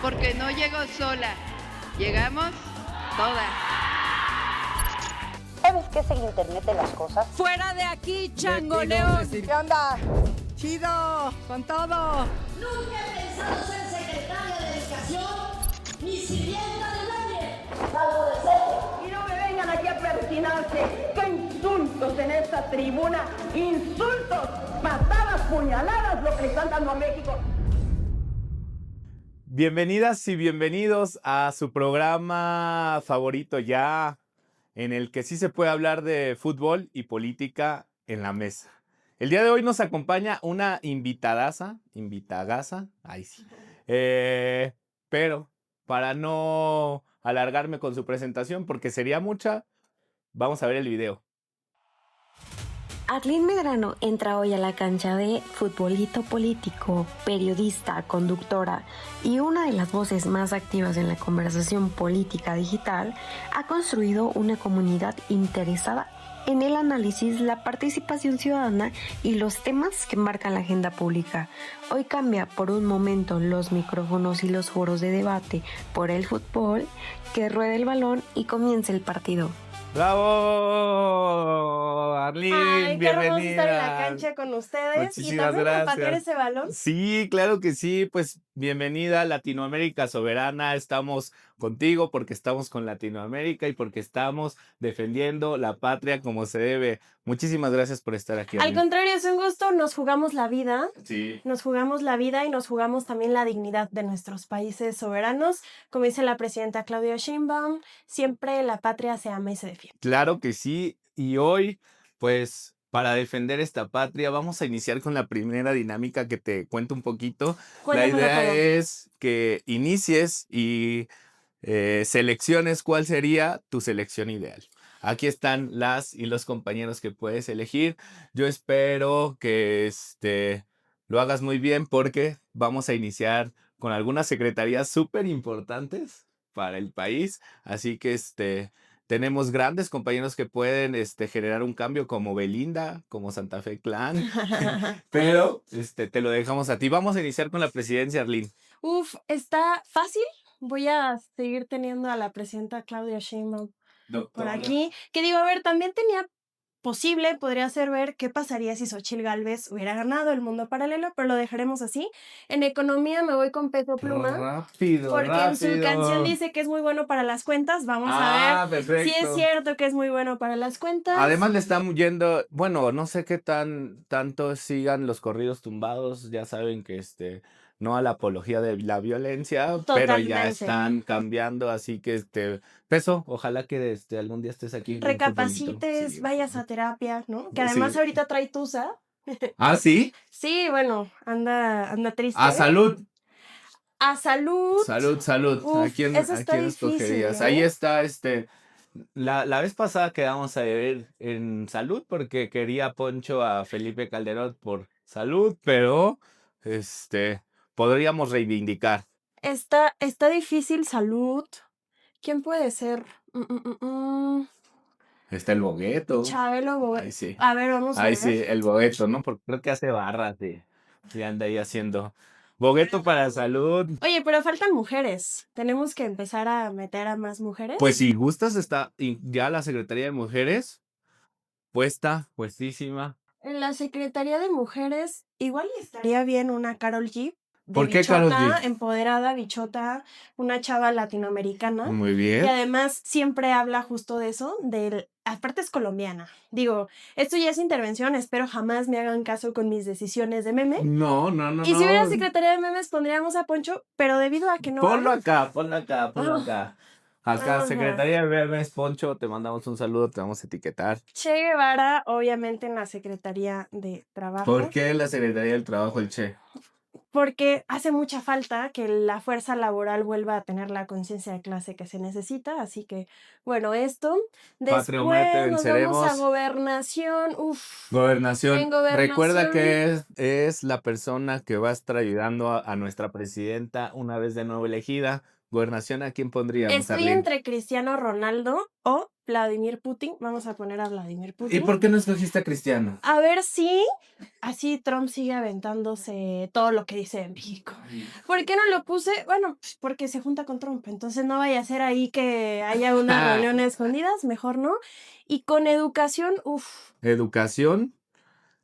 porque no llego sola. Llegamos todas. ¿Sabes qué es el Internet de las cosas? ¡Fuera de aquí, changoleón! ¿Qué onda? ¡Chido! ¡Con todo! Nunca he pensado ser secretaria de Educación, ni sirvienta de nadie, salvo de ser. Y no me vengan aquí a persinarse. ¡Qué insultos en esta tribuna! ¡Insultos! ¡Patadas, puñaladas, lo que le están dando a México! Bienvenidas y bienvenidos a su programa favorito ya, en el que sí se puede hablar de fútbol y política en la mesa. El día de hoy nos acompaña una invitadaza, ay sí, pero para no alargarme con su presentación, porque sería mucha, vamos a ver el video. Arlín Medrano entra hoy a la cancha de futbolito político, periodista, conductora y una de las voces más activas en la conversación política digital. Ha construido una comunidad interesada en el análisis, la participación ciudadana y los temas que marcan la agenda pública. Hoy cambia por un momento los micrófonos y los foros de debate por el fútbol, que ruede el balón y comience el partido. ¡Bravo! Arlín, Ay, qué bienvenida. hermoso estar en la cancha con ustedes. Muchísimas y también gracias. patear ese balón. Sí, claro que sí. Pues bienvenida a Latinoamérica Soberana. Estamos contigo porque estamos con Latinoamérica y porque estamos defendiendo la patria como se debe. Muchísimas gracias por estar aquí. Al Arlín. contrario, es un gusto. Nos jugamos la vida. Sí. Nos jugamos la vida y nos jugamos también la dignidad de nuestros países soberanos. Como dice la presidenta Claudia Sheinbaum, siempre la patria se ama y se defiende. Claro que sí. Y hoy, pues, para defender esta patria, vamos a iniciar con la primera dinámica que te cuento un poquito. Cuéntamelo La idea todo. es que inicies y selecciones cuál sería tu selección ideal. Aquí están las y los compañeros que puedes elegir. Yo espero que lo hagas muy bien porque vamos a iniciar con algunas secretarías súper importantes para el país. Así que tenemos grandes compañeros que pueden generar un cambio como Belinda, como Santa Fe Clan, pero te lo dejamos a ti. Vamos a iniciar con la presidencia, Arlín. Uf, está fácil. Voy a seguir teniendo a la presidenta Claudia Sheinbaum por aquí. Que digo, a ver, también podría ser ver qué pasaría si Xochitl Gálvez hubiera ganado el mundo paralelo, pero lo dejaremos así. En economía me voy con Peso Pluma. Rápido, Porque en su rápido. canción dice que es muy bueno para las cuentas. Vamos a ver perfecto. si es cierto que es muy bueno para las cuentas. Además le están yendo, bueno, no sé qué tanto sigan los corridos tumbados, ya saben que no a la apología de la violencia, pero ya Totalmente. están cambiando, así que Peso, ojalá que algún día estés aquí. en un Recapacites, futbolito. Sí. vayas a terapia, ¿no? Que además Sí. ahorita trae tusa. ¿Ah, sí? Sí, bueno, anda triste. ¡A salud! A salud. Salud. Uf, ¿A quién eso está difícil, escogerías? ¿eh? Ahí está, la vez pasada quedamos a ver en salud porque quería Poncho a Felipe Calderón por salud, pero, podríamos reivindicar. Está difícil salud. ¿Quién puede ser? Está el Bogueto. Chabelo Bogueto. Ahí sí. A ver, vamos a Ahí ver. sí, el Bogueto, ¿no? Porque creo que hace barras y anda ahí haciendo Bogueto para salud. Oye, pero faltan mujeres. Tenemos que empezar a meter a más mujeres. Pues si gustas, está ya la Secretaría de Mujeres puestísima. En la Secretaría de Mujeres, igual estaría bien una Karol G. ¿Por qué bichota, Karol G? Empoderada, bichota, una chava latinoamericana. Muy bien. Y además siempre habla justo de eso, aparte es colombiana. Digo, esto ya es intervención, espero jamás me hagan caso con mis decisiones de meme. No. Y si hubiera Secretaría de Memes pondríamos a Poncho, pero debido a que no... Ponlo acá. Acá, Ajá. Secretaría de Memes, Poncho, te mandamos un saludo, te vamos a etiquetar. Che Guevara, obviamente en la Secretaría de Trabajo. ¿Por qué la Secretaría del Trabajo, el Che? Porque hace mucha falta que la fuerza laboral vuelva a tener la conciencia de clase que se necesita. Así que, bueno, esto. Patria o Después muerte, nos venceremos. vamos a gobernación. Gobernación. En gobernación. Recuerda que es la persona que va a estar ayudando a nuestra presidenta una vez de nuevo elegida. Gobernación, ¿a quién pondríamos, Estoy Arlene? entre Cristiano Ronaldo o Vladimir Putin. Vamos a poner a Vladimir Putin. ¿Y por qué no escogiste a Cristiano? A ver si así Trump sigue aventándose todo lo que dice de México. ¿Por qué no lo puse? Bueno, porque se junta con Trump, entonces no vaya a ser ahí que haya unas reuniones escondidas, mejor no. Y con educación, Educación.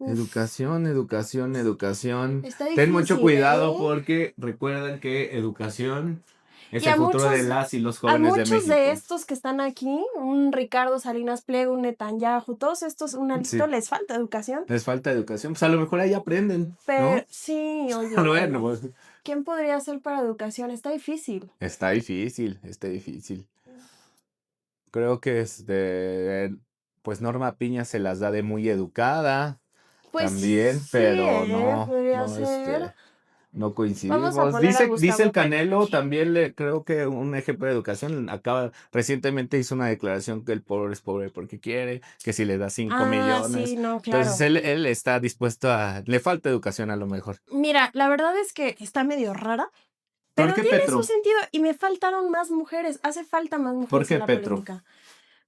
Uf. Educación. Está Ten mucho difícil, cuidado ¿eh? porque recuerden que educación es Y a el futuro de muchos- las y los A jóvenes de muchos México. de estos que están aquí, un Ricardo Salinas Pliego, un Netanyahu, todos estos, un alito, Sí. les falta educación. Les falta educación. Pues a lo mejor ahí aprenden, Pero ¿no? sí, oye, Bueno, pues, ¿quién podría ser para educación? Está difícil. está difícil. Creo que pues Norma Piña se las da de muy educada Pues también, sí, pero no, podría no, ser. no Vamos a coincidimos. poner a Dice Gustavo el Canelo, Petro. también creo que un ejemplo de educación, recientemente hizo una declaración que el pobre es pobre porque quiere, que si le da 5 millones. Sí, no, claro. Entonces él está dispuesto le falta educación a lo mejor. Mira, la verdad es que está medio rara, ¿Por pero qué tiene Petro? su sentido y me faltaron más mujeres, hace falta más mujeres ¿Por qué en la Petro? política.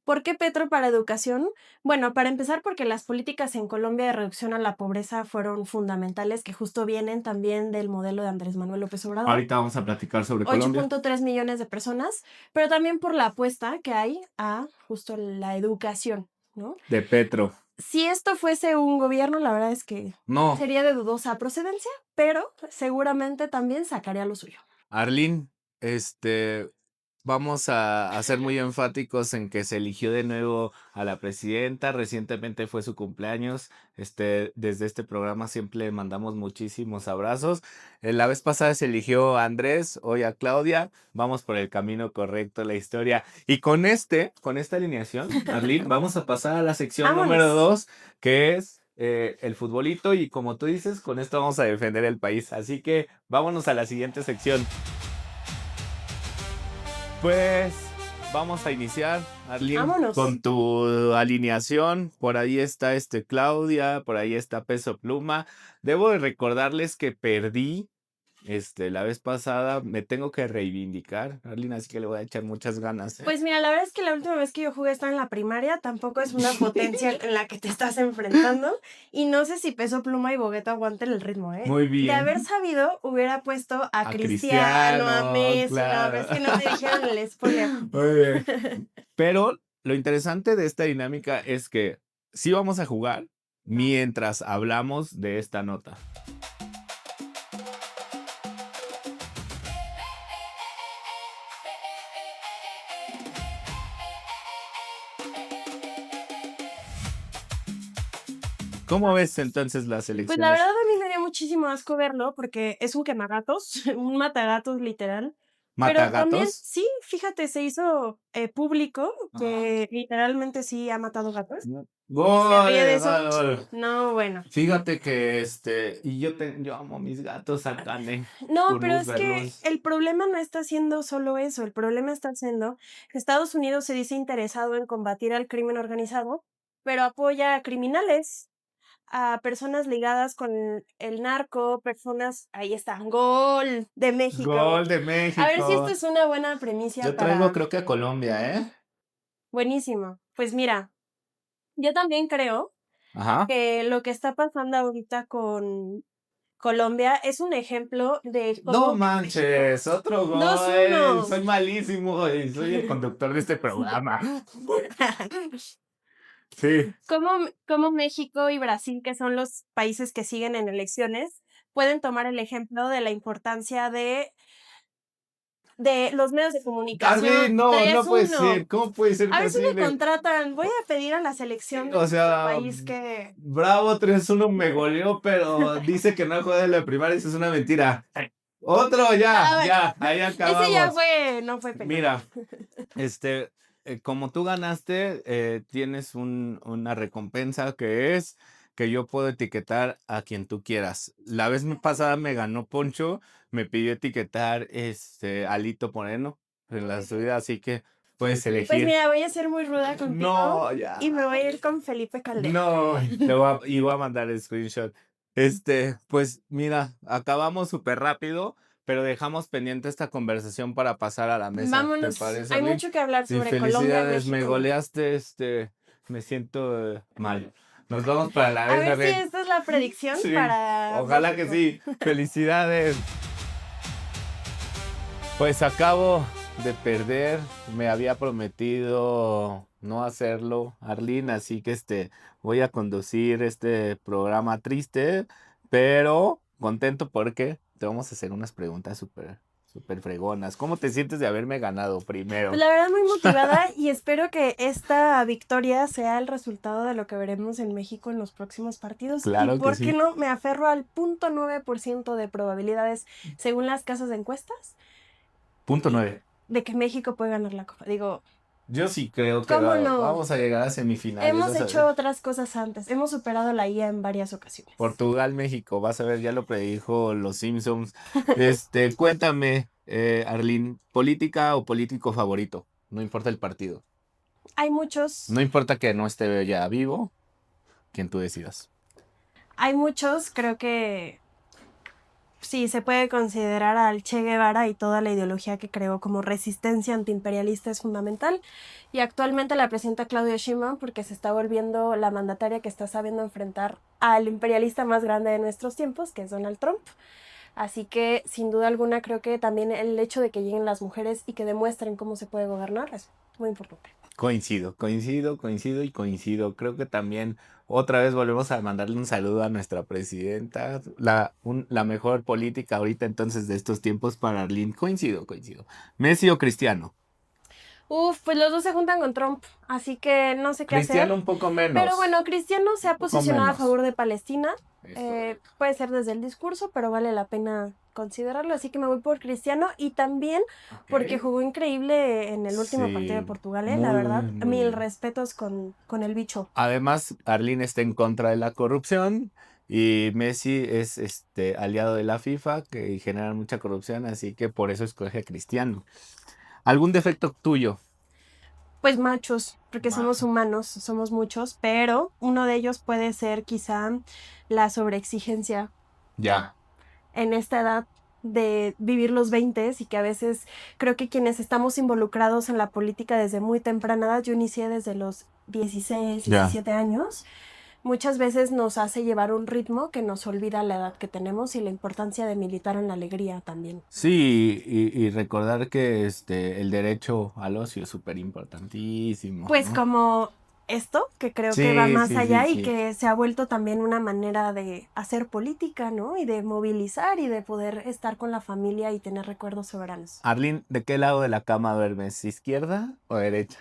¿Por qué Petro para educación? Bueno, para empezar porque las políticas en Colombia de reducción a la pobreza fueron fundamentales, que justo vienen también del modelo de Andrés Manuel López Obrador. Ahorita vamos a platicar sobre Colombia. 8.3 millones de personas, pero también por la apuesta que hay a justo la educación, ¿no? De Petro. Si esto fuese un gobierno, la verdad es que No. sería de dudosa procedencia, pero seguramente también sacaría lo suyo. Arlene, vamos a ser muy enfáticos en que se eligió de nuevo a la presidenta. Recientemente fue su cumpleaños. Desde este programa siempre le mandamos muchísimos abrazos. La vez pasada se eligió a Andrés, hoy a Claudia. Vamos por el camino correcto, la historia. Y con esta alineación, Arlene, vamos a pasar a la sección Vámonos. número 2, que es el futbolito. Y como tú dices, con esto vamos a defender el país. Así que vámonos a la siguiente sección. Pues vamos a iniciar, Arlene, Vámonos. con tu alineación. Por ahí está Claudia, por ahí está Peso Pluma. Debo de recordarles que perdí la vez pasada. Me tengo que reivindicar, Arlene, así que le voy a echar muchas ganas. Pues mira, la verdad es que la última vez que yo jugué estaba en la primaria, tampoco es una potencia en la que te estás enfrentando, y no sé si Peso Pluma y Bogueta aguanten el ritmo, ¿eh? Muy bien. De haber sabido, hubiera puesto a Cristiano, Cristiano, a Messi, claro. no, es que no te dijeron el spoiler. Muy bien. Pero lo interesante de esta dinámica es que sí vamos a jugar mientras hablamos de esta nota. ¿Cómo ves entonces las elecciones? Pues la verdad a mí me dio muchísimo asco verlo porque es un quemagatos, un matagatos literal. Pero también, ¿Matagatos? sí, fíjate, se hizo público que literalmente sí ha matado gatos. ¡Gol! ríe de eso. ¡Gol! No, bueno. Fíjate que y yo amo a mis gatos acá, No, por pero luz, es que verlos. el problema no está siendo solo eso, el problema está siendo que Estados Unidos se dice interesado en combatir al crimen organizado, pero apoya a criminales, a personas ligadas con el narco, personas, ahí está, gol de México. ¡Gol de México! A ver si esto es una buena premisa Yo para... traigo creo que a Colombia, ¿eh? Buenísimo. Pues mira, yo también creo Ajá. que lo que está pasando ahorita con Colombia es un ejemplo de cómo No manches, otro gol. 2-1. Soy malísimo y soy el conductor de este programa. Sí. cómo México y Brasil, que son los países que siguen en elecciones, pueden tomar el ejemplo de la importancia de los medios de comunicación. Arlene, no 3-1. puede ser. ¿Cómo puede ser A ver si me posible? contratan. Voy a pedir a la selección de O sea, país que... Bravo 3-1 me goleó, pero dice que no juega en la primaria, eso es una mentira. Otro, ya, ahí acabamos. Ese ya fue, no fue penal. Mira, como tú ganaste, tienes una recompensa que es que yo puedo etiquetar a quien tú quieras. La vez pasada me ganó Poncho, me pidió etiquetar a Lito Moreno en la subida, así que puedes elegir. Pues mira, voy a ser muy ruda contigo. No, ya. Y me voy a ir con Felipe Calderón. No, voy a mandar el screenshot. Pues mira, acabamos súper rápido, pero dejamos pendiente esta conversación para pasar a la mesa. Vámonos, ¿Te parece, hay Arlene? mucho que hablar Sí, sobre Colombia y felicidades, me México. goleaste, me siento mal. Nos vamos para la A vez, ver si Arlene. esta es la predicción Sí, para ojalá que México. sí. Felicidades. Pues acabo de perder. Me había prometido no hacerlo, Arlene, así que voy a conducir este programa triste, pero contento porque te vamos a hacer unas preguntas súper fregonas. ¿Cómo te sientes de haberme ganado primero? Pues la verdad muy motivada y espero que esta victoria sea el resultado de lo que veremos en México en los próximos partidos. Claro ¿Y que por sí. qué no? Me aferro al 0.9% de probabilidades según las casas de encuestas 0.9. de que México puede ganar la Copa. Digo, Yo sí creo que ¿cómo no? vamos a llegar a semifinales. Hemos vas a hecho ver. otras cosas antes. Hemos superado la IA en varias ocasiones. Portugal, México, vas a ver, ya lo predijo los Simpsons. Cuéntame, Arlene, ¿política o político favorito? No importa el partido. Hay muchos, No importa que no esté ya vivo, quien tú decidas. creo que sí, se puede considerar al Che Guevara y toda la ideología que creó como resistencia antiimperialista es fundamental. Y actualmente la presidenta Claudia Sheinbaum porque se está volviendo la mandataria que está sabiendo enfrentar al imperialista más grande de nuestros tiempos, que es Donald Trump. Así que, sin duda alguna, creo que también el hecho de que lleguen las mujeres y que demuestren cómo se puede gobernar es muy importante. Coincido. Creo que también otra vez volvemos a mandarle un saludo a nuestra presidenta, la mejor política ahorita entonces de estos tiempos para Arlene. Coincido. ¿Messi o Cristiano? Pues los dos se juntan con Trump, así que no sé qué Cristiano hacer. un poco menos. Pero bueno, Cristiano se ha poco posicionado a menos. favor de Palestina. Eso. Puede ser desde el discurso, pero vale la pena considerarlo. Así que me voy por Cristiano y también porque jugó increíble en el último Sí, partido de Portugal, muy la verdad. bien, muy Mil bien. respetos con el bicho. Además, Arlene está en contra de la corrupción y Messi es aliado de la FIFA que generan mucha corrupción, así que por eso escoge a Cristiano. ¿Algún defecto tuyo? Pues machos, porque somos humanos, somos muchos, pero uno de ellos puede ser quizá la sobreexigencia Ya. en esta edad de vivir los 20 y que a veces creo que quienes estamos involucrados en la política desde muy temprana edad, yo inicié desde los 16, 17 años, muchas veces nos hace llevar un ritmo que nos olvida la edad que tenemos y la importancia de militar en la alegría también. Sí, y recordar que el derecho al ocio es súper importantísimo. Pues ¿no? como esto, que creo Sí, que va más sí, allá sí, y sí. que se ha vuelto también una manera de hacer política, ¿no? Y de movilizar y de poder estar con la familia y tener recuerdos soberanos. Arlene, ¿de qué lado de la cama duermes? ¿Izquierda o derecha?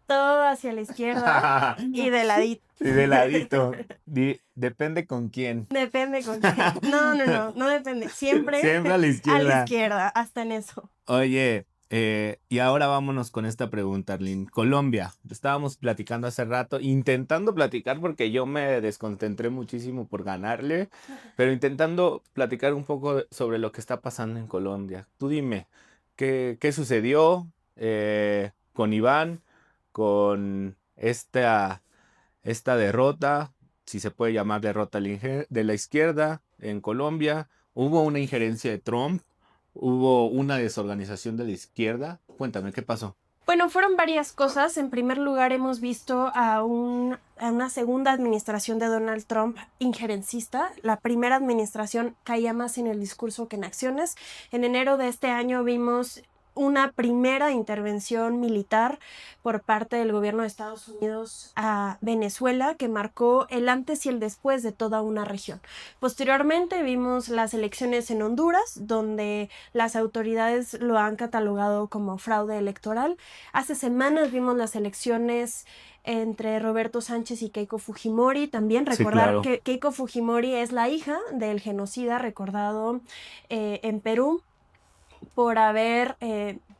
Todo hacia la izquierda y de ladito. Y de ladito. Depende con quién. Depende con quién. No depende. Siempre Siempre a la a izquierda. la izquierda, hasta en eso. Oye, y ahora vámonos con esta pregunta, Arlene. Colombia, estábamos platicando hace rato, intentando platicar porque yo me desconcentré muchísimo por ganarle, pero intentando platicar un poco sobre lo que está pasando en Colombia. Tú dime, ¿qué sucedió con Iván, con esta derrota, si se puede llamar derrota de la izquierda en Colombia? ¿Hubo una injerencia de Trump? ¿Hubo una desorganización de la izquierda? Cuéntame, ¿qué pasó? Bueno, fueron varias cosas. En primer lugar, hemos visto a una segunda administración de Donald Trump injerencista. La primera administración caía más en el discurso que en acciones. En enero de este año vimos una primera intervención militar por parte del gobierno de Estados Unidos a Venezuela que marcó el antes y el después de toda una región. Posteriormente vimos las elecciones en Honduras, donde las autoridades lo han catalogado como fraude electoral. Hace semanas vimos las elecciones entre Roberto Sánchez y Keiko Fujimori. También recordar claro. que Keiko Fujimori es la hija del genocida recordado en Perú por haber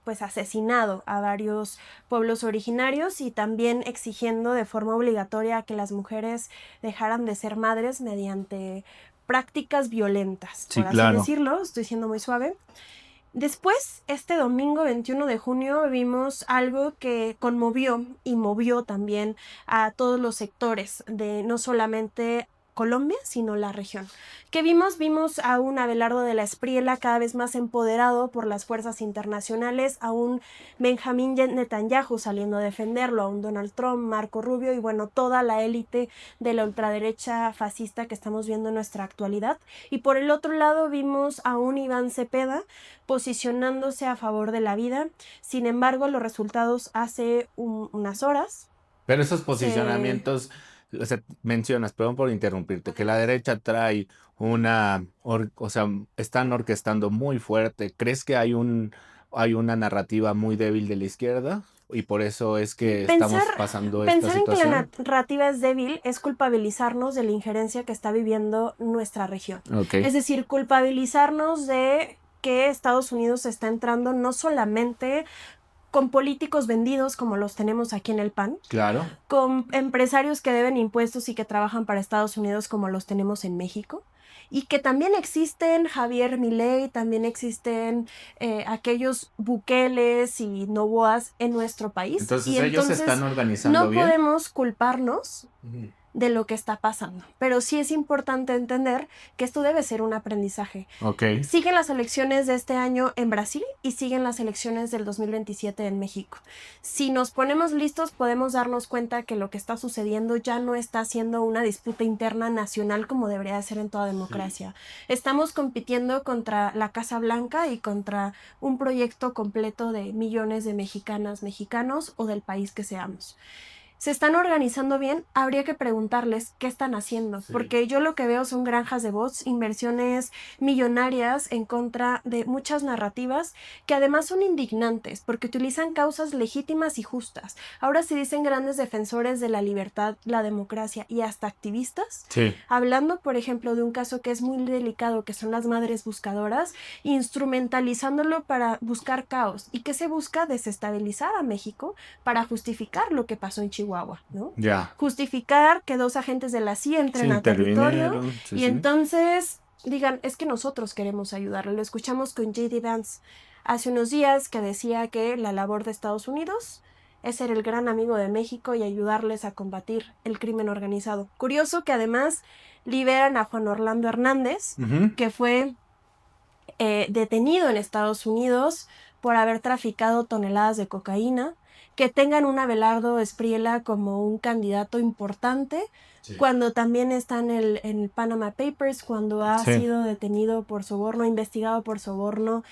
pues asesinado a varios pueblos originarios y también exigiendo de forma obligatoria que las mujeres dejaran de ser madres mediante prácticas violentas, Sí, por claro. así decirlo, estoy siendo muy suave. Después, este domingo 21 de junio, vimos algo que conmovió y movió también a todos los sectores, de no solamente Colombia, sino la región. ¿Qué vimos? Vimos a un Abelardo de la Espriella cada vez más empoderado por las fuerzas internacionales, a un Benjamín Netanyahu saliendo a defenderlo, a un Donald Trump, Marco Rubio y bueno, toda la élite de la ultraderecha fascista que estamos viendo en nuestra actualidad. Y por el otro lado vimos a un Iván Cepeda posicionándose a favor de la vida. Sin embargo, los resultados hace unas horas. Pero esos posicionamientos, o sea, mencionas, perdón por interrumpirte, que la derecha trae o sea, están orquestando muy fuerte. ¿Crees que hay una narrativa muy débil de la izquierda? Y por eso es que estamos pasando esta situación. Pensar en que la narrativa es débil es culpabilizarnos de la injerencia que está viviendo nuestra región. Okay. Es decir, culpabilizarnos de que Estados Unidos está entrando no solamente con políticos vendidos como los tenemos aquí en el PAN, claro, con empresarios que deben impuestos y que trabajan para Estados Unidos como los tenemos en México, y que también existen Javier Milei, también existen aquellos Bukeles y Noboas en nuestro país. Entonces y ellos se están organizando no bien. No podemos culparnos de lo que está pasando, pero sí es importante entender que esto debe ser un aprendizaje. Okay. Siguen las elecciones de este año en Brasil y siguen las elecciones del 2027 en México. Si nos ponemos listos, podemos darnos cuenta que lo que está sucediendo ya no está siendo una disputa interna nacional como debería ser en toda democracia. Sí. Estamos compitiendo contra la Casa Blanca y contra un proyecto completo de millones de mexicanas, mexicanos o del país que seamos. ¿Se están organizando bien? Habría que preguntarles qué están haciendo, sí. Porque yo lo que veo son granjas de bots, inversiones millonarias en contra de muchas narrativas que además son indignantes porque utilizan causas legítimas y justas. Ahora se dicen grandes defensores de la libertad, la democracia y hasta activistas, sí. Hablando, por ejemplo, de un caso que es muy delicado, que son las madres buscadoras, instrumentalizándolo para buscar caos. ¿Y qué se busca? Desestabilizar a México para justificar lo que pasó en Chihuahua. ¿No? Ya. Justificar que 2 agentes de la CIA entren a territorio y entonces digan, es que nosotros queremos ayudarle. Lo escuchamos con J.D. Vance hace unos días que decía que la labor de Estados Unidos es ser el gran amigo de México y ayudarles a combatir el crimen organizado. Curioso que además liberan a Juan Orlando Hernández, que fue detenido en Estados Unidos por haber traficado toneladas de cocaína, que tengan un Abelardo Espriella como un candidato importante, sí. Cuando también está en el Panama Papers, cuando ha sí. sido detenido por soborno, investigado por soborno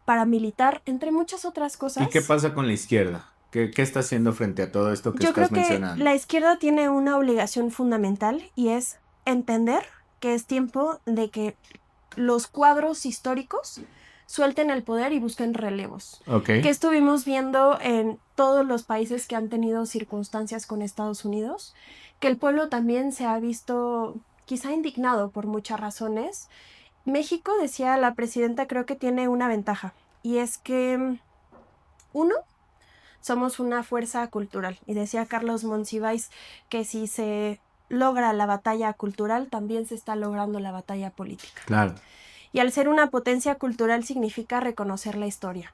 paramilitar, entre muchas otras cosas. ¿Y qué pasa con la izquierda? ¿Qué está haciendo frente a todo esto que estás mencionando? Yo creo que la izquierda tiene una obligación fundamental y es entender que es tiempo de que los cuadros históricos suelten el poder y busquen relevos. Okay. Que estuvimos viendo en todos los países que han tenido circunstancias con Estados Unidos, que el pueblo también se ha visto quizá indignado por muchas razones. México, decía la presidenta, creo que tiene una ventaja, y es que, uno, somos una fuerza cultural, y decía Carlos Monsiváis que si se logra la batalla cultural, también se está logrando la batalla política. Claro. Y al ser una potencia cultural significa reconocer la historia.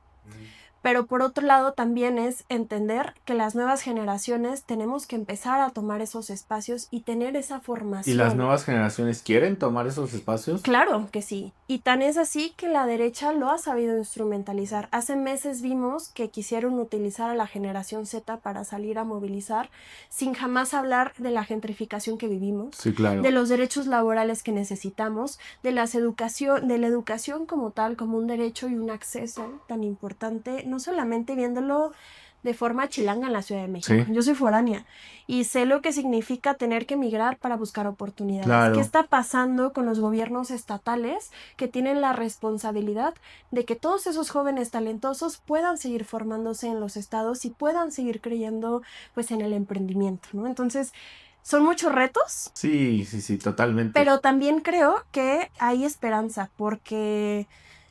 Pero por otro lado también es entender que las nuevas generaciones tenemos que empezar a tomar esos espacios y tener esa formación. ¿Y las nuevas generaciones quieren tomar esos espacios? Claro que sí. Y tan es así que la derecha lo ha sabido instrumentalizar. Hace meses vimos que quisieron utilizar a la generación Z para salir a movilizar sin jamás hablar de la gentrificación que vivimos, sí, claro. De los derechos laborales que necesitamos, de la educación como tal, como un derecho y un acceso tan importante, no solamente viéndolo de forma chilanga en la Ciudad de México. Sí. Yo soy foránea y sé lo que significa tener que emigrar para buscar oportunidades. Claro. ¿Qué está pasando con los gobiernos estatales que tienen la responsabilidad de que todos esos jóvenes talentosos puedan seguir formándose en los estados y puedan seguir creyendo pues en el emprendimiento, ¿no? Entonces, son muchos retos. Sí, totalmente. Pero también creo que hay esperanza porque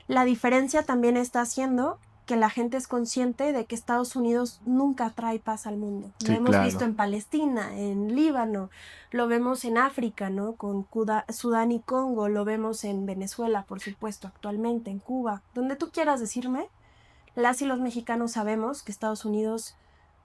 la diferencia también está haciendo que la gente es consciente de que Estados Unidos nunca trae paz al mundo. Sí, lo hemos claro. visto en Palestina, en Líbano, lo vemos en África, ¿no? Con Sudán y Congo, lo vemos en Venezuela, por supuesto, actualmente, en Cuba. Donde tú quieras decirme, las y los mexicanos sabemos que Estados Unidos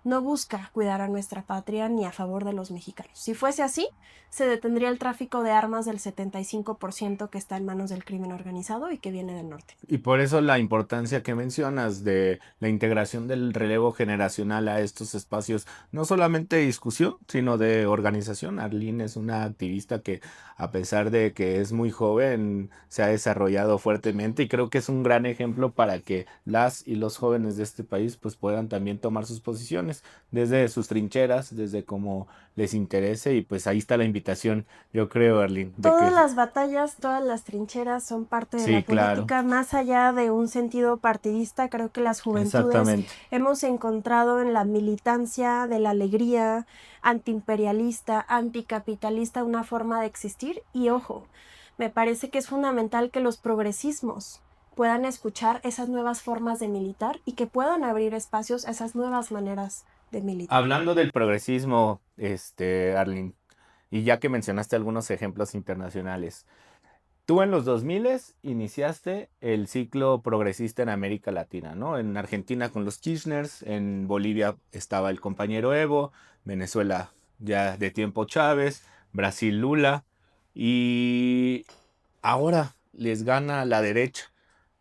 no busca cuidar a nuestra patria ni a favor de los mexicanos. Si fuese así, se detendría el tráfico de armas del 75% que está en manos del crimen organizado y que viene del norte. Y por eso la importancia que mencionas de la integración del relevo generacional a estos espacios, no solamente de discusión, sino de organización. Arlene es una activista que, a pesar de que es muy joven, se ha desarrollado fuertemente, y creo que es un gran ejemplo para que las y los jóvenes de este país pues puedan también tomar sus posiciones desde sus trincheras, desde cómo les interese, y pues ahí está la invitación, yo creo, Arlene. Todas las batallas, todas las trincheras son parte de la política, más allá de un sentido partidista. Creo que las juventudes hemos encontrado en la militancia de la alegría antiimperialista, anticapitalista, una forma de existir. Y ojo, me parece que es fundamental que los progresismos puedan escuchar esas nuevas formas de militar y que puedan abrir espacios a esas nuevas maneras de militar. Hablando del progresismo, Arlene, y ya que mencionaste algunos ejemplos internacionales, tú en los 2000 iniciaste el ciclo progresista en América Latina, ¿no? En Argentina con los Kirchners, en Bolivia estaba el compañero Evo, Venezuela ya de tiempo Chávez, Brasil Lula, y ahora les gana la derecha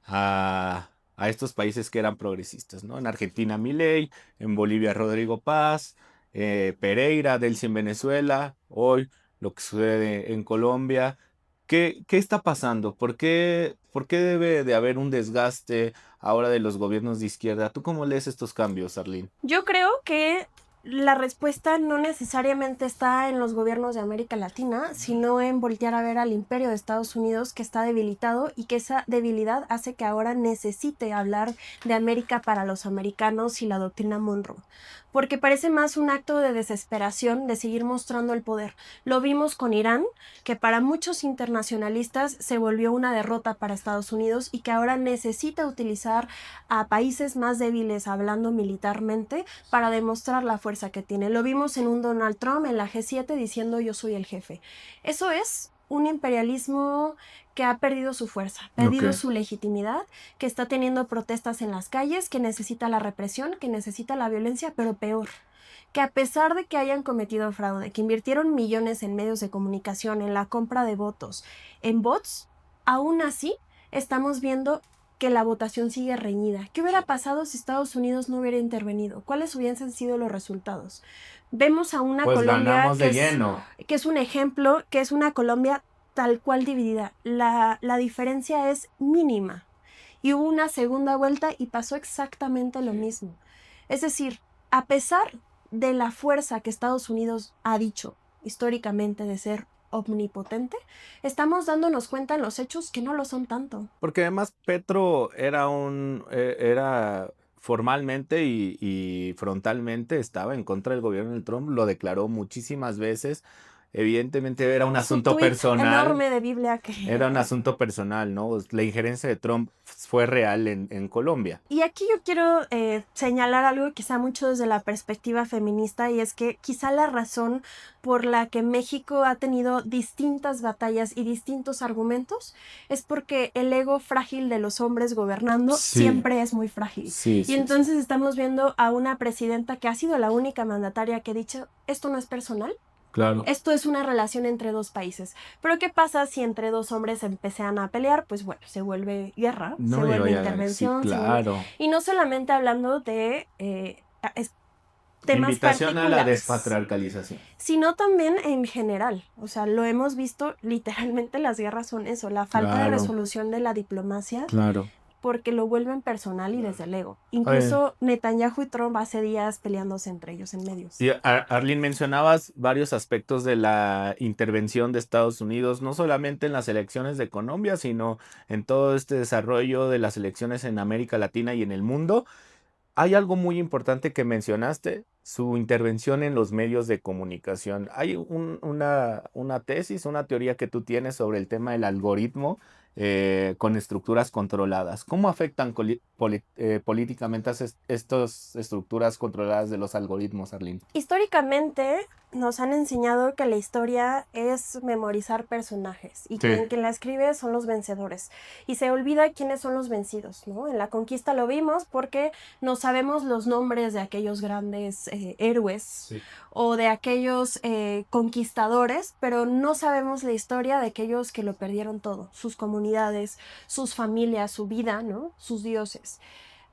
a estos países que eran progresistas, ¿no? En Argentina Milei, en Bolivia Rodrigo Paz, Pereira, Delcy en Venezuela, hoy lo que sucede en Colombia. ¿Qué está pasando? ¿Por qué debe de haber un desgaste ahora de los gobiernos de izquierda? ¿Tú cómo lees estos cambios, Arlene? Yo creo que la respuesta no necesariamente está en los gobiernos de América Latina, sino en voltear a ver al imperio de Estados Unidos, que está debilitado, y que esa debilidad hace que ahora necesite hablar de América para los americanos y la doctrina Monroe. Porque parece más un acto de desesperación de seguir mostrando el poder. Lo vimos con Irán, que para muchos internacionalistas se volvió una derrota para Estados Unidos y que ahora necesita utilizar a países más débiles, hablando militarmente, para demostrar la fuerza que tiene. Lo vimos en un Donald Trump en la G7 diciendo yo soy el jefe. Eso es un imperialismo que ha perdido su fuerza, perdido su legitimidad, que está teniendo protestas en las calles, que necesita la represión, que necesita la violencia, pero peor, que a pesar de que hayan cometido fraude, que invirtieron millones en medios de comunicación, en la compra de votos, en bots, aún así estamos viendo que la votación sigue reñida. ¿Qué hubiera pasado si Estados Unidos no hubiera intervenido? ¿Cuáles hubiesen sido los resultados? Vemos a una Colombia que es un ejemplo, que es una Colombia tal cual dividida. La diferencia es mínima. Y hubo una segunda vuelta y pasó exactamente lo mismo. Es decir, a pesar de la fuerza que Estados Unidos ha dicho históricamente de ser omnipotente, estamos dándonos cuenta en los hechos que no lo son tanto. Porque además Petro era formalmente y frontalmente estaba en contra del gobierno de Trump, lo declaró muchísimas veces. Evidentemente era un asunto personal. Enorme de Biblia que... Era un asunto personal, ¿no? La injerencia de Trump fue real en Colombia. Y aquí yo quiero señalar algo quizá mucho desde la perspectiva feminista, y es que quizá la razón por la que México ha tenido distintas batallas y distintos argumentos es porque el ego frágil de los hombres gobernando siempre es muy frágil. Y entonces estamos viendo a una presidenta que ha sido la única mandataria que ha dicho, esto no es personal. Claro. Esto es una relación entre dos países. Pero ¿qué pasa si entre dos hombres empiezan a pelear? Pues bueno, se vuelve guerra, se vuelve intervención. Sí, claro. Y no solamente hablando de temas invitación a la despatriarcalización, sino también en general. O sea, lo hemos visto, literalmente las guerras son eso, la falta de resolución de la diplomacia. Claro. Porque lo vuelven personal y desde el ego. Incluso Netanyahu y Trump hace días peleándose entre ellos en medios. Y Arlene, mencionabas varios aspectos de la intervención de Estados Unidos, no solamente en las elecciones de Colombia, sino en todo este desarrollo de las elecciones en América Latina y en el mundo. Hay algo muy importante que mencionaste, su intervención en los medios de comunicación. Hay una tesis, una teoría que tú tienes sobre el tema del algoritmo con estructuras controladas. ¿Cómo afectan políticamente estas estructuras controladas de los algoritmos, Arlene? Históricamente, nos han enseñado que la historia es memorizar personajes y que quien la escribe son los vencedores y se olvida quiénes son los vencidos, ¿no? En la conquista lo vimos porque no sabemos los nombres de aquellos grandes héroes o de aquellos conquistadores, pero no sabemos la historia de aquellos que lo perdieron todo, sus comunidades, sus familias, su vida, ¿no? Sus dioses.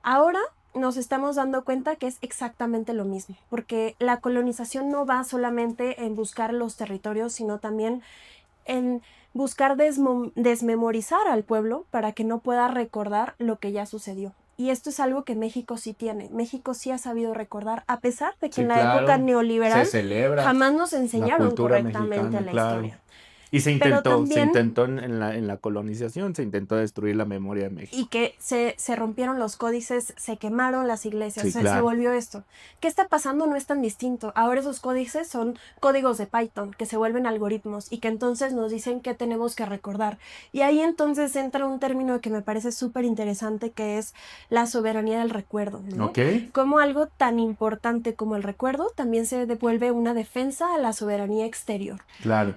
Ahora nos estamos dando cuenta que es exactamente lo mismo, porque la colonización no va solamente en buscar los territorios, sino también en buscar desmemorizar al pueblo para que no pueda recordar lo que ya sucedió. Y esto es algo que México sí tiene. México sí ha sabido recordar, a pesar de que en la época neoliberal jamás nos enseñaron correctamente la historia. Y se intentó en la colonización, se intentó destruir la memoria de México. Y que se rompieron los códices, se quemaron las iglesias, se volvió esto. ¿Qué está pasando? No es tan distinto. Ahora esos códices son códigos de Python, que se vuelven algoritmos y que entonces nos dicen qué tenemos que recordar. Y ahí entonces entra un término que me parece súper interesante, que es la soberanía del recuerdo, ¿no? Como algo tan importante como el recuerdo también se devuelve una defensa a la soberanía exterior.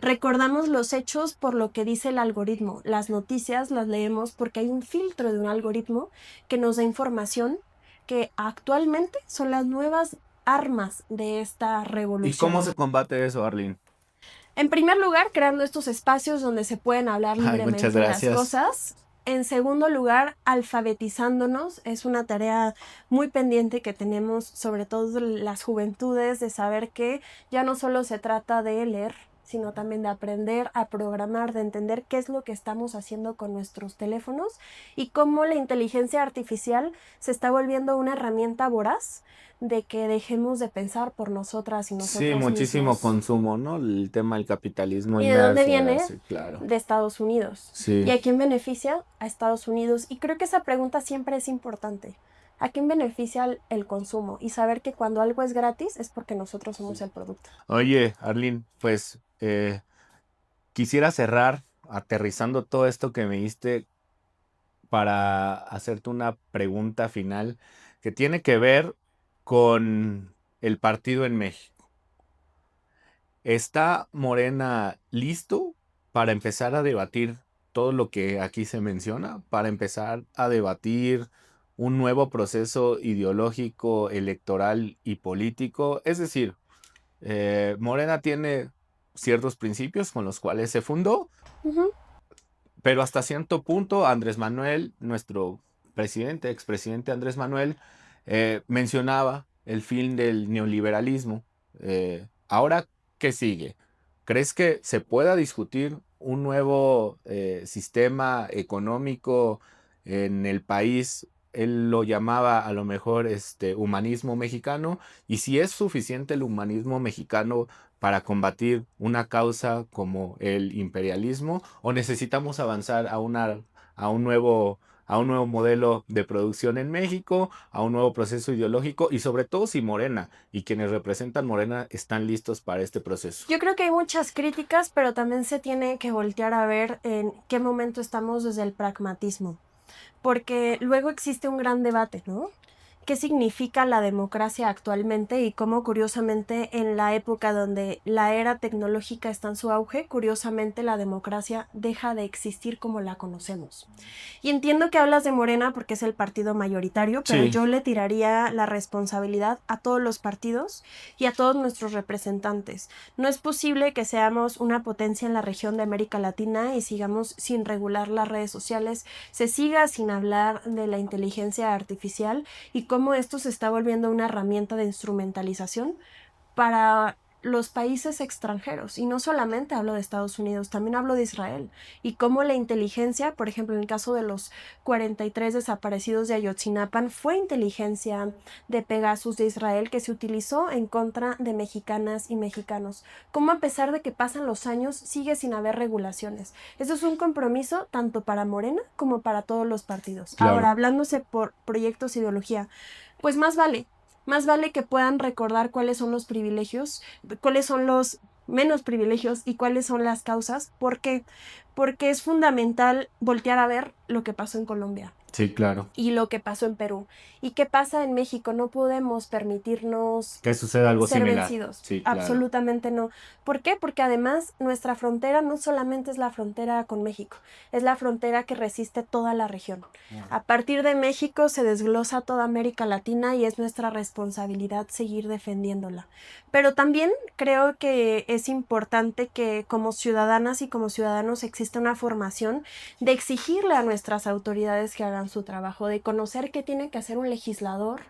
Recordamos los hechos por lo que dice el algoritmo. Las noticias las leemos porque hay un filtro de un algoritmo que nos da información que actualmente son las nuevas armas de esta revolución. ¿Y cómo se combate eso, Arlene? En primer lugar, creando estos espacios donde se pueden hablar libremente de las cosas. En segundo lugar, alfabetizándonos. Es una tarea muy pendiente que tenemos, sobre todo las juventudes, de saber que ya no solo se trata de leer, sino también de aprender a programar, de entender qué es lo que estamos haciendo con nuestros teléfonos y cómo la inteligencia artificial se está volviendo una herramienta voraz de que dejemos de pensar por nosotras y nosotros mismos. Sí, muchísimo consumo, ¿no? El tema del capitalismo. ¿Y de dónde viene? De Estados Unidos. ¿Y a quién beneficia? A Estados Unidos. Y creo que esa pregunta siempre es importante. ¿A quién beneficia el consumo? Y saber que cuando algo es gratis es porque nosotros somos el producto. Oye, Arlene, pues quisiera cerrar aterrizando todo esto que me diste para hacerte una pregunta final que tiene que ver con el partido en México. ¿Está Morena listo para empezar a debatir todo lo que aquí se menciona? Para empezar a debatir un nuevo proceso ideológico, electoral y político. Es decir, Morena tiene ciertos principios con los cuales se fundó, pero hasta cierto punto Andrés Manuel, nuestro presidente, expresidente Andrés Manuel, mencionaba el fin del neoliberalismo. Ahora, ¿qué sigue? ¿Crees que se pueda discutir un nuevo sistema económico en el país? Él lo llamaba a lo mejor humanismo mexicano, y si es suficiente el humanismo mexicano para combatir una causa como el imperialismo, o necesitamos avanzar a un nuevo modelo de producción en México, a un nuevo proceso ideológico, y sobre todo si Morena y quienes representan Morena están listos para este proceso. Yo creo que hay muchas críticas, pero también se tiene que voltear a ver en qué momento estamos desde el pragmatismo. Porque luego existe un gran debate, ¿no? ¿Qué significa la democracia actualmente? Y cómo, curiosamente, en la época donde la era tecnológica está en su auge, curiosamente la democracia deja de existir como la conocemos. Y entiendo que hablas de Morena porque es el partido mayoritario, pero yo le tiraría la responsabilidad a todos los partidos y a todos nuestros representantes. No es posible que seamos una potencia en la región de América Latina y sigamos sin regular las redes sociales, se siga sin hablar de la inteligencia artificial y cómo esto se está volviendo una herramienta de instrumentalización para los países extranjeros. Y no solamente hablo de Estados Unidos, también hablo de Israel. Y cómo la inteligencia, por ejemplo, en el caso de los 43 desaparecidos de Ayotzinapa, fue inteligencia de Pegasus de Israel que se utilizó en contra de mexicanas y mexicanos. Cómo a pesar de que pasan los años, sigue sin haber regulaciones. Eso es un compromiso tanto para Morena como para todos los partidos. Ahora, hablándose por proyectos e ideología, pues más vale que puedan recordar cuáles son los privilegios, cuáles son los menos privilegios y cuáles son las causas. ¿Por qué? Porque es fundamental voltear a ver lo que pasó en Colombia. Sí, claro. Y lo que pasó en Perú. ¿Y qué pasa en México? No podemos permitirnos Que suceda algo ser similar. vencidos. Sí, claro. Absolutamente no. ¿Por qué? Porque además nuestra frontera no solamente es la frontera con México, es la frontera que resiste toda la región. A partir de México se desglosa toda América Latina y es nuestra responsabilidad seguir defendiéndola. Pero también creo que es importante que como ciudadanas y como ciudadanos exista una formación de exigirle a nuestras autoridades que hagan su trabajo, de conocer qué tiene que hacer un legislador,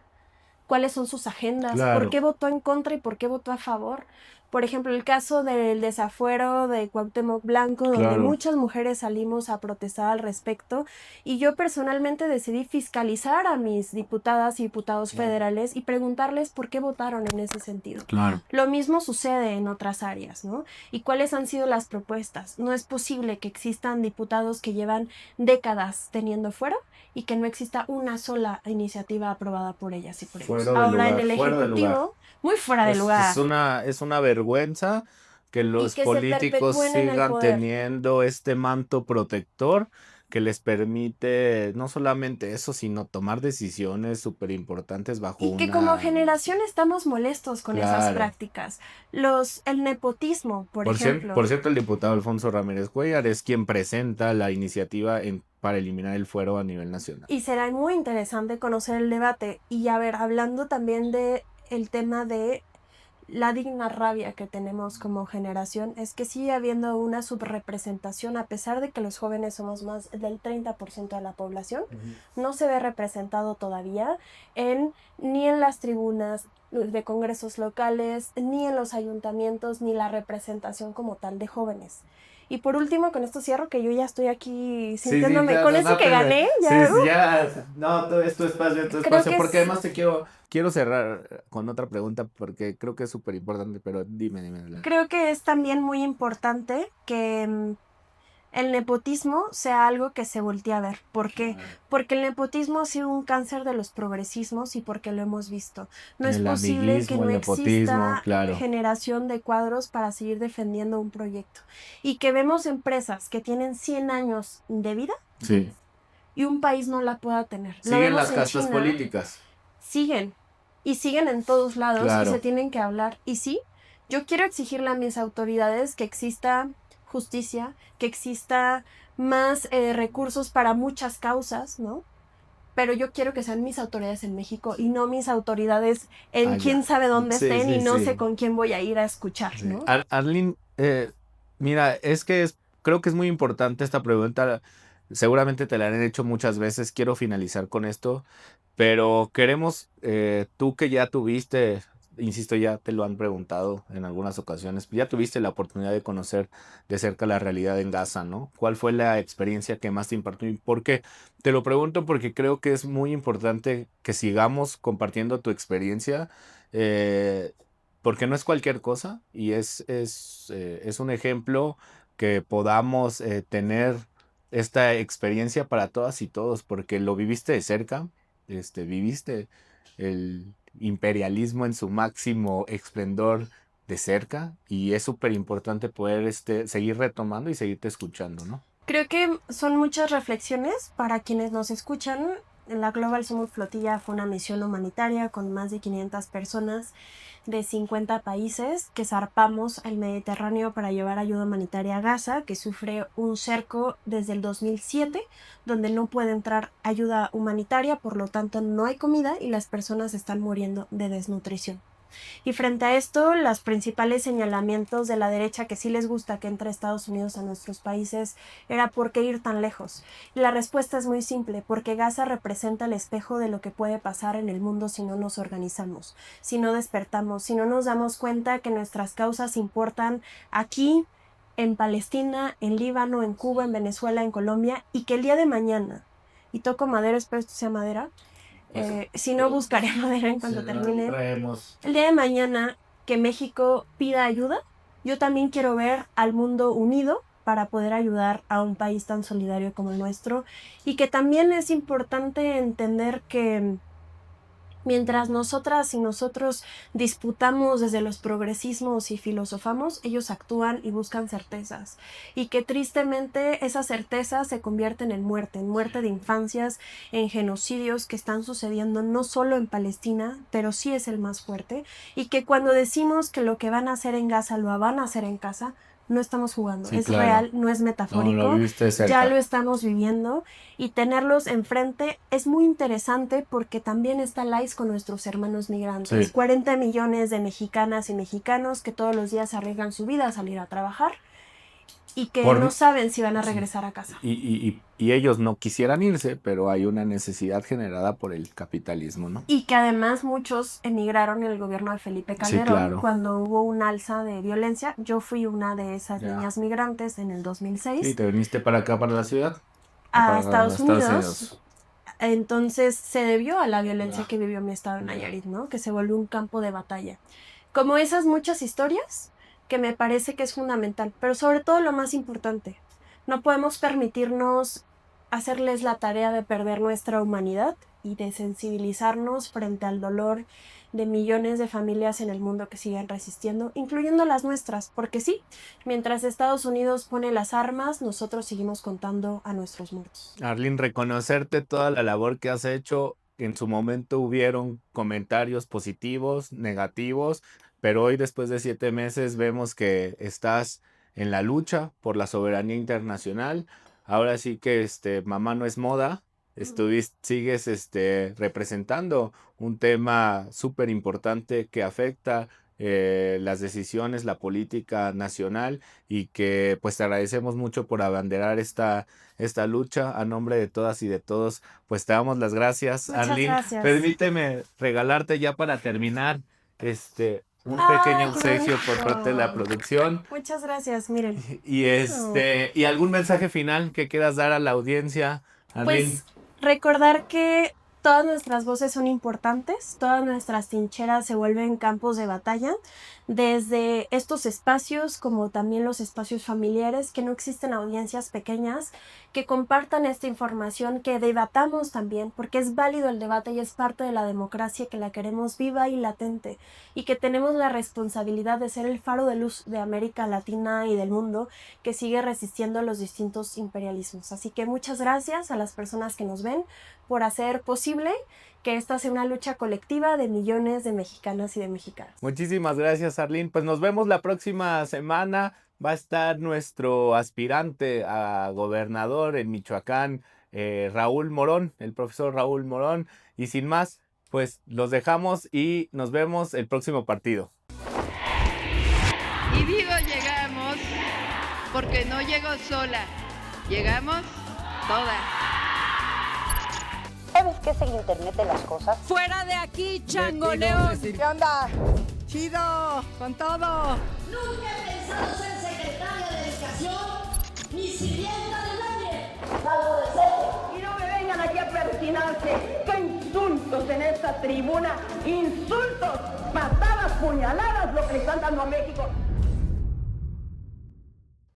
cuáles son sus agendas, Claro. por qué votó en contra y por qué votó a favor. Por ejemplo, el caso del desafuero de Cuauhtémoc Blanco, donde Claro. muchas mujeres salimos a protestar al respecto, y yo personalmente decidí fiscalizar a mis diputadas y diputados federales y preguntarles por qué votaron en ese sentido. Claro. Lo mismo sucede en otras áreas, ¿no? ¿Y cuáles han sido las propuestas? No es posible que existan diputados que llevan décadas teniendo fuero y que no exista una sola iniciativa aprobada por ellas y por ellos. Fuera de Ahora lugar, en el fuera de lugar. Ejecutivo, muy fuera de lugar. Es una vergüenza que los que se políticos perpetúen en el sigan poder. teniendo este manto protector que les permite no solamente eso, sino tomar decisiones súper importantes bajo Y que una... como generación estamos molestos con esas Claro. prácticas. El nepotismo, por ejemplo. Por cierto, el diputado Alfonso Ramírez Cuellar es quien presenta la iniciativa para eliminar el fuero a nivel nacional. Y será muy interesante conocer el debate. Y a ver, hablando también de el tema de la digna rabia que tenemos como generación, es que sigue habiendo una subrepresentación, a pesar de que los jóvenes somos más del 30% de la población, no se ve representado todavía ni en las tribunas de congresos locales, ni en los ayuntamientos, ni la representación como tal de jóvenes. Y por último, con esto cierro, que yo ya estoy aquí sintiéndome ya, con no, ese no, que pero- gané. Sí, Ya, sí, ya. No, todo es tu espacio, Creo que porque es- además te quiero cerrar con otra pregunta porque creo que es súper importante, pero dime. Creo que es también muy importante que el nepotismo sea algo que se voltee a ver. ¿Por qué? Porque el nepotismo ha sido un cáncer de los progresismos y porque lo hemos visto. No es El posible que amiguismo, no el nepotismo, exista claro. generación de cuadros para seguir defendiendo un proyecto. Y que vemos empresas que tienen 100 años de vida Sí. y un país no la pueda tener. Lo Siguen vemos las en castas China. políticas. Siguen. Y siguen en todos lados Claro. y se tienen que hablar. Y sí, yo quiero exigirle a mis autoridades que exista justicia, que exista más recursos para muchas causas, ¿no? Pero yo quiero que sean mis autoridades en México y no mis autoridades en Allá. quién sabe dónde Sí, estén sí, y no sí. sé con quién voy a ir a escuchar, Sí. ¿no? Arlene, mira, creo que es muy importante esta pregunta. Seguramente te la han hecho muchas veces. Quiero finalizar con esto, pero queremos, tú que ya tuviste, insisto, ya te lo han preguntado en algunas ocasiones, ya tuviste la oportunidad de conocer de cerca la realidad en Gaza, ¿no? ¿Cuál fue la experiencia que más te impactó? ¿Y por qué? Te lo pregunto porque creo que es muy importante que sigamos compartiendo tu experiencia. Porque no es cualquier cosa y es un ejemplo que podamos tener esta experiencia para todas y todos, porque lo viviste de cerca, viviste el imperialismo en su máximo esplendor de cerca y es súper importante poder seguir retomando y seguirte escuchando, ¿no? Creo que son muchas reflexiones para quienes nos escuchan. La Global Summit Flotilla fue una misión humanitaria con más de 500 personas de 50 países que zarpamos al Mediterráneo para llevar ayuda humanitaria a Gaza, que sufre un cerco desde el 2007, donde no puede entrar ayuda humanitaria, por lo tanto no hay comida y las personas están muriendo de desnutrición. Y frente a esto, los principales señalamientos de la derecha que sí les gusta que entre Estados Unidos a nuestros países era ¿por qué ir tan lejos? Y la respuesta es muy simple, porque Gaza representa el espejo de lo que puede pasar en el mundo si no nos organizamos, si no despertamos, si no nos damos cuenta que nuestras causas importan aquí, en Palestina, en Líbano, en Cuba, en Venezuela, en Colombia, y que el día de mañana, y toco madera, espero esto sea madera, si no buscaré madera en cuanto termine. El día de mañana que México pida ayuda, yo también quiero ver al mundo unido para poder ayudar a un país tan solidario como el nuestro y que también es importante entender que Mientras nosotras y nosotros disputamos desde los progresismos y filosofamos, ellos actúan y buscan certezas. Y que tristemente esas certezas se convierten en muerte de infancias, en genocidios que están sucediendo no solo en Palestina, pero sí es el más fuerte. Y que cuando decimos que lo que van a hacer en Gaza lo van a hacer en casa, no estamos jugando, Sí, es claro. real, no es metafórico, No, lo viviste de cerca. ya lo estamos viviendo y tenerlos enfrente es muy interesante porque también está Lais con nuestros hermanos migrantes, Sí. 40 millones de mexicanas y mexicanos que todos los días arriesgan su vida a salir a trabajar y que no saben si van a regresar a casa. Y ellos no quisieran irse, pero hay una necesidad generada por el capitalismo, ¿no? Y que además muchos emigraron en el gobierno de Felipe Calderón claro. cuando hubo un alza de violencia. Yo fui una de esas Ya. niñas migrantes en el 2006. Sí, te viniste para acá, para la ciudad. A Para Estados Unidos. Entonces se debió a la violencia que vivió mi estado en Nayarit, ¿no? Que se volvió un campo de batalla. Como esas muchas historias que me parece que es fundamental, pero sobre todo lo más importante, no podemos permitirnos hacerles la tarea de perder nuestra humanidad y de sensibilizarnos frente al dolor de millones de familias en el mundo que siguen resistiendo, incluyendo las nuestras, porque sí, mientras Estados Unidos pone las armas, nosotros seguimos contando a nuestros muertos. Arlene, reconocerte toda la labor que has hecho. En su momento hubieron comentarios positivos, negativos, pero hoy después de 7 meses vemos que estás en la lucha por la soberanía internacional. Ahora sí que mamá no es moda. Sigues representando un tema súper importante que afecta las decisiones, la política nacional, y que pues te agradecemos mucho por abanderar esta lucha. A nombre de todas y de todos, pues te damos las gracias. Muchas Arlene, gracias. permíteme regalarte ya para terminar un pequeño obsequio por parte de la producción. Muchas gracias, miren. Y algún mensaje final que quieras dar a la audiencia, Arlene. Pues recordar que todas nuestras voces son importantes, todas nuestras trincheras se vuelven campos de batalla, desde estos espacios como también los espacios familiares, que no existen audiencias pequeñas, que compartan esta información, que debatamos también, porque es válido el debate y es parte de la democracia, que la queremos viva y latente, y que tenemos la responsabilidad de ser el faro de luz de América Latina y del mundo que sigue resistiendo a los distintos imperialismos. Así que muchas gracias a las personas que nos ven por hacer posible que esta sea una lucha colectiva de millones de mexicanas y de mexicanos. Muchísimas gracias, Arlene. Pues nos vemos la próxima semana. Va a estar nuestro aspirante a gobernador en Michoacán, Raúl Morón, el profesor Raúl Morón. Y sin más, pues los dejamos y nos vemos el próximo partido. Y digo llegamos porque no llego sola, llegamos todas. ¿Sabes qué es el Internet de las cosas? ¡Fuera de aquí, changoleón! ¿Qué onda? ¡Chido! ¡Con todo! Nunca he pensado ser secretaria de Educación ni sirvienta de nadie, salvo de ser. Y no me vengan aquí a persinarse. ¡Qué insultos en esta tribuna! ¡Insultos! ¡Patadas, puñaladas, lo que le están dando a México!